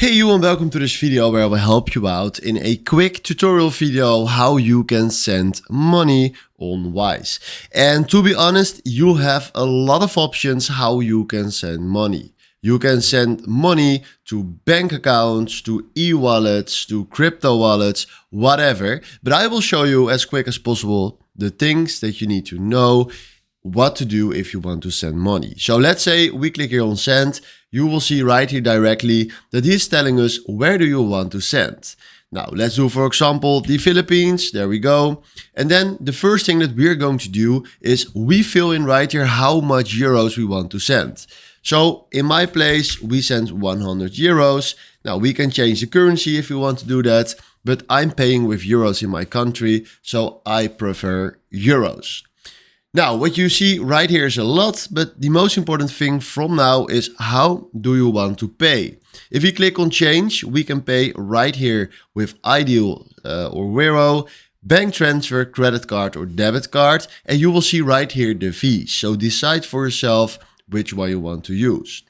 Hey you and welcome to this video where I will help you out in a quick tutorial video how you can send money on Wise. And to be honest, you have a lot of options how you can send money. You can send money to bank accounts, to e-wallets, to crypto wallets, whatever. But I will show you as quick as possible the things that you need to know what to do if you want to send money. So let's say we click here on send. You will see right here directly that he's telling us where do you want to send. Now let's do, for example, the Philippines. There we go. And then the first thing that we're going to do is we fill in right here how much euros we want to send. So in my place, we send 100 euros. Now we can change the currency if we want to do that, but I'm paying with euros in my country, so I prefer euros. Now, what you see right here is a lot, but the most important thing from now is how do you want to pay? If you click on change, we can pay right here with Ideal or Wero, bank transfer, credit card or debit card, and you will see right here the fees. So decide for yourself which one you want to use.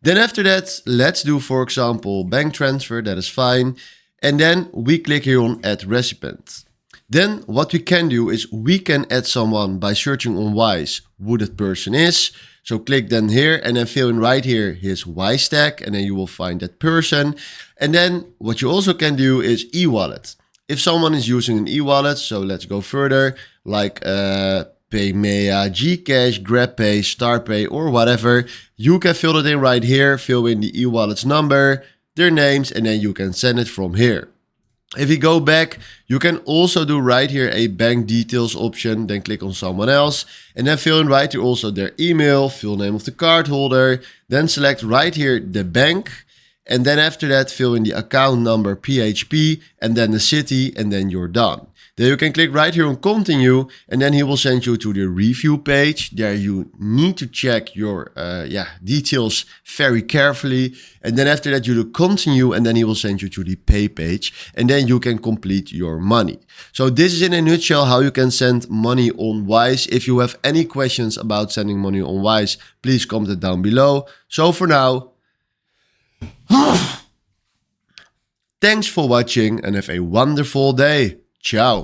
Then after that, let's do, for example, bank transfer, that is fine. And then we click here on add recipient. Then what we can do is we can add someone by searching on Wise who that person is. So click then here and then fill in right here his Wise tag, and then you will find that person. And then what you also can do is e-wallet. If someone is using an e-wallet, so let's go further, like Paymea, Gcash, GrabPay, StarPay or whatever, you can fill it in right here, fill in the e-wallet's number, their names, and then you can send it from here. If you go back, you can also do right here a bank details option, then click on someone else and then fill in right here also their email, full name of the card holder, then select right here the bank. And then after that, fill in the account number PHP and then the city, and then you're done. Then you can click right here on continue, and then he will send you to the review page. There you need to check your details very carefully. And then after that, you do continue, and then he will send you to the pay page, and then you can complete your money. So this is in a nutshell how you can send money on Wise. If you have any questions about sending money on Wise, please comment it down below. So for now, thanks for watching and have a wonderful day. Ciao.